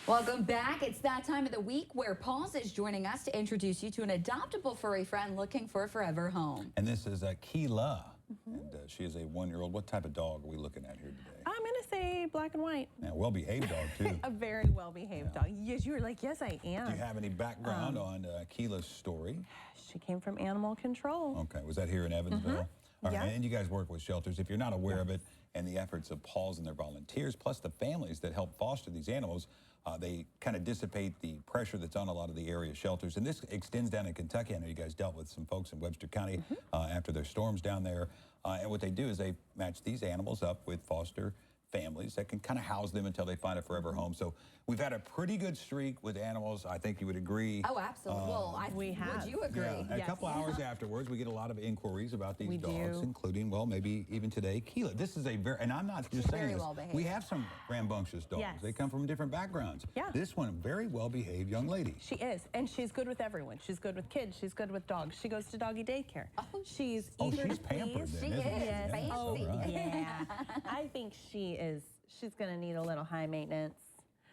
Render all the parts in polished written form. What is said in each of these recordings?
Welcome back. It's that time of the week where PAAWS is joining us to introduce you to an adoptable furry friend looking for a forever home. And this is Keyla, and she is a 1-year-old. What type of dog are we looking at here today? I'm going to say black and white. Yeah, well-behaved dog, too. A very well-behaved dog. Yes, you were like, yes, I am. Do you have any background on Keyla's story? She came from animal control. Okay, was that here in Evansville? All right, Yeah. and you guys work with shelters. If you're not aware of it, and the efforts of PAAWS and their volunteers, plus the families that help foster these animals, they kind of dissipate the pressure that's on a lot of the area shelters. And this extends down in Kentucky. I know you guys dealt with some folks in Webster County after their storms down there. And what they do is they match these animals up with foster families that can kind of house them until they find a forever home. So we've had a pretty good streak with animals. I think you would agree. Oh, absolutely. Well, we have. Would you agree? Yeah, a couple hours afterwards, we get a lot of inquiries about these dogs, do. including, well, maybe even today, Keyla. This is a very, and I'm not just saying Very this, well-behaved. we have some rambunctious dogs. Yes. They come from different backgrounds. Yeah. This one, a very well-behaved young lady. She is, and she's good with everyone. She's good with kids. She's good with dogs. She goes to doggy daycare. She's eager she's to pampered please. then, She isn't is. she? Yeah, Fancy. all right. Yeah, I think she's going to need a little high maintenance.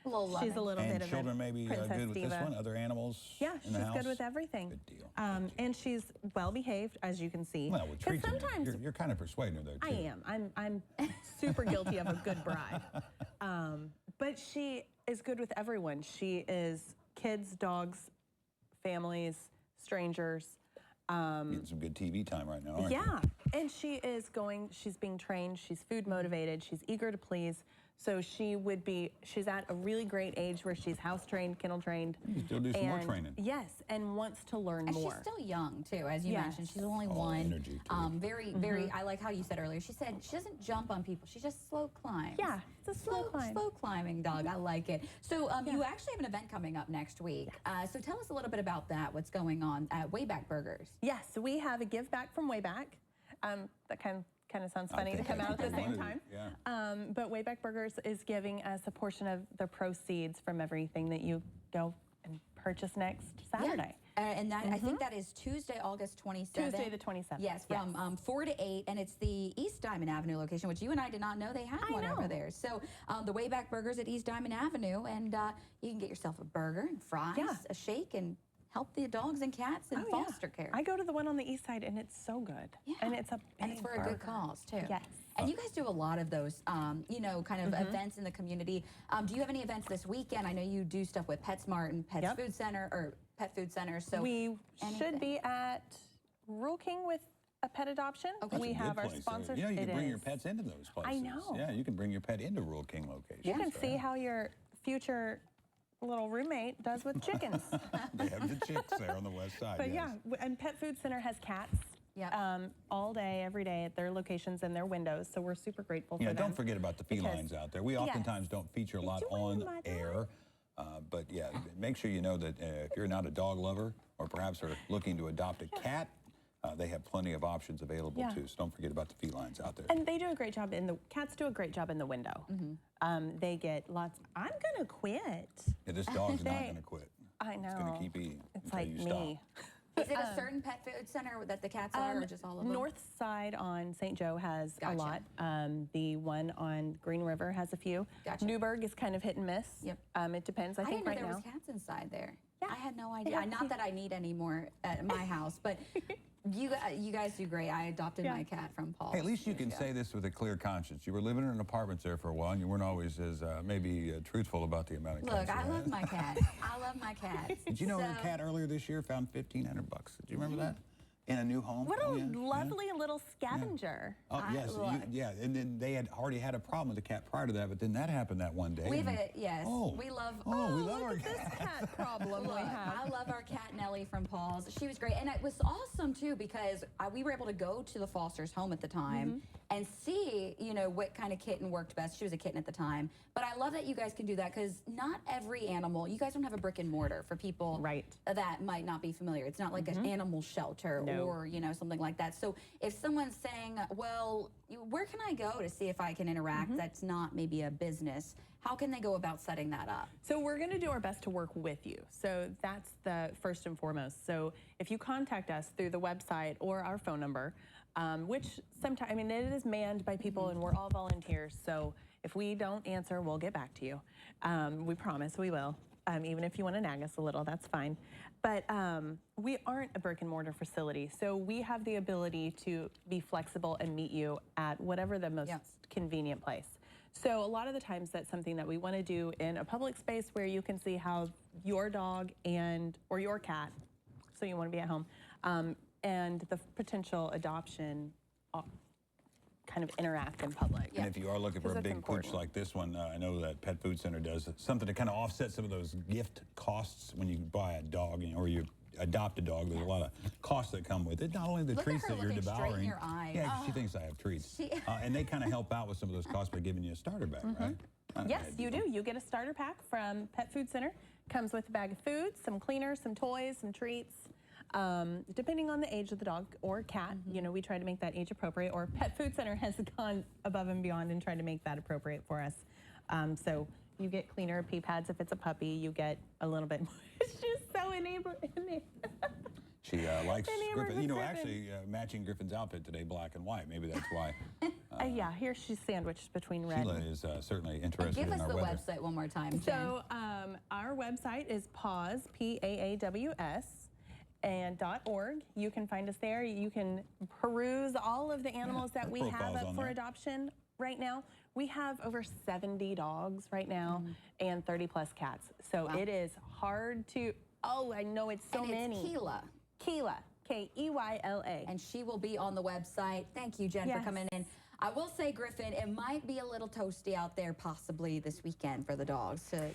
A little She's a little And bit of children a may be princess good with diva. this one, other animals Yeah, in she's the house? good with everything. Good deal. And she's well behaved, as you can see. Well, with 'Cause treats, sometimes you're kind of persuading her there, too. I am. I'm super guilty of a good bribe. But she is good with everyone. She is kids, dogs, families, strangers. Getting some good TV time right now, aren't you? Yeah, and she's being trained, she's food motivated, she's eager to please. So she's at a really great age where she's house trained, kennel trained. You still do some more and- training. Yes, and wants to learn And more. she's still young, too, as you Yes. mentioned. She's only one. Energy, too. Very, I like how you said earlier. She said she doesn't jump on people. She just slow climbs. Yeah, it's a slow climb. Slow climbing dog. I like it. So you actually have an event coming up next week. So tell us a little bit about that, what's going on at Wayback Burgers. Yes, we have a give back from Wayback. That kind of sounds funny to think come that's out at the what I same wanted. time. Yeah. But Wayback Burgers is giving us a portion of the proceeds from everything that you go and purchase next Saturday. And that, I think that is Tuesday, August 27th. Tuesday the 27th. Yes, from 4 to 8, and it's the East Diamond Avenue location, which you and I did not know they had one over there. So the Wayback Burgers at East Diamond Avenue, and you can get yourself a burger and fries, a shake, and help the dogs and cats in foster care. I go to the one on the east side, and it's so good. Yeah. And it's a And it's big for a good burger. cause, too. Yes. And you guys do a lot of those, you know, kind of events in the community. Do you have any events this weekend? I know you do stuff with PetSmart and Pet Food Center, or Pet Food Center. So We should be at Rural King with a pet adoption. That's We a good have our place. sponsors. Yeah, you can It bring your is. pets into those places. know. Yeah, you can bring your pet into Rural King locations. You can see how your future little roommate does with chickens. They have the chicks there on the west side. But yes. yeah, and Pet Food Center has cats. Yep. All day, every day at their locations and their windows. So we're super grateful for Yeah, them. don't forget about the felines out there. We oftentimes don't feature a lot on my air. But yeah, make sure you know that if you're not a dog lover or perhaps are looking to adopt a cat, they have plenty of options available too. So don't forget about the felines out there. And they do a great job cats do a great job in the window. They get lots. I'm gonna quit. Yeah, this dog's not going to quit. I know. It's going to keep eating It's until like you me. is it a certain Pet Food Center that the cats are, or just all of them? North side on St. Joe has Gotcha. a lot. The one on Green River has a few. Gotcha. Newburgh is kind of hit and miss. Yep. It depends. I I think didn't know right there now. was cats inside there. Yeah. I had no idea. Yeah. Not that I need any more at my house, but you guys do great. I adopted my cat from Paul. Hey, at least you can say this with a clear conscience. You were living in apartments there for a while, and you weren't always as maybe truthful about the amount of cats. Look, I you love had. my cat. I love my cats. Did you know her So- cat earlier this year found $1,500? Did you remember that? In a new home? What Oh, a yeah, yeah. lovely little scavenger. Oh, yes, yeah, and then they had already had a problem with the cat prior to that, but then that happened that one day. We have and- a, yes, Oh. we love. Oh, we love Look our at this cat. cat problem we Look, have. I love our cat Nellie from Paul's. She was great, and it was awesome too because we were able to go to the foster's home at the time and see, you know, what kind of kitten worked best. She was a kitten at the time, but I love that you guys can do that because not every animal. You guys don't have a brick and mortar for people that might not be familiar. It's not like an animal shelter or you know something like that. So if someone's saying, well, where can I go to see if I can interact? That's not maybe a business. How can they go about setting that up? So we're going to do our best to work with you. So that's the first and foremost. So if you contact us through the website or our phone number, which sometimes, I mean, it is manned by people and we're all volunteers. So If we don't answer, we'll get back to you. We promise we will. Even if you want to nag us a little, that's fine. But we aren't a brick and mortar facility, so we have the ability to be flexible and meet you at whatever the most convenient place. So a lot of the times that's something that we want to do in a public space where you can see how your dog or your cat, so you want to be at home, and the potential adoption kind of interact in public. And if you are looking for a big pooch like this one, I know that Pet Food Center does something to kind of offset some of those gift costs when you buy a dog or you adopt a dog. There's a lot of costs that come with it. Not only the treats that you're devouring. Straight in your eye. Yeah, she thinks I have treats. And they kind of help out with some of those costs by giving you a starter bag, right? Yes, you do. You get a starter pack from Pet Food Center. Comes with a bag of food, some cleaners, some toys, some treats. Depending on the age of the dog or cat, you know, we try to make that age appropriate, or Pet Food Center has gone above and beyond and tried to make that appropriate for us. So you get cleaner pee pads if it's a puppy, you get a little bit more. It's just so enamored. She likes Griffin. You know, actually matching Griffin's outfit today, black and white. Maybe that's why. Yeah, here she's sandwiched between red. Keyla is certainly interested in our weather. Give us the website one more time, Jen. So our website is PAAWS, P-A-A-W-S, and .org. You can find us there. You can peruse all of the animals that we have up for adoption right now. We have over 70 dogs right now and 30 plus cats. So it is hard to, I know it's so many. Keyla. Keyla, K-E-Y-L-A. And she will be on the website. Thank you, Jen, for coming in. I will say, Griffin, it might be a little toasty out there possibly this weekend for the dogs to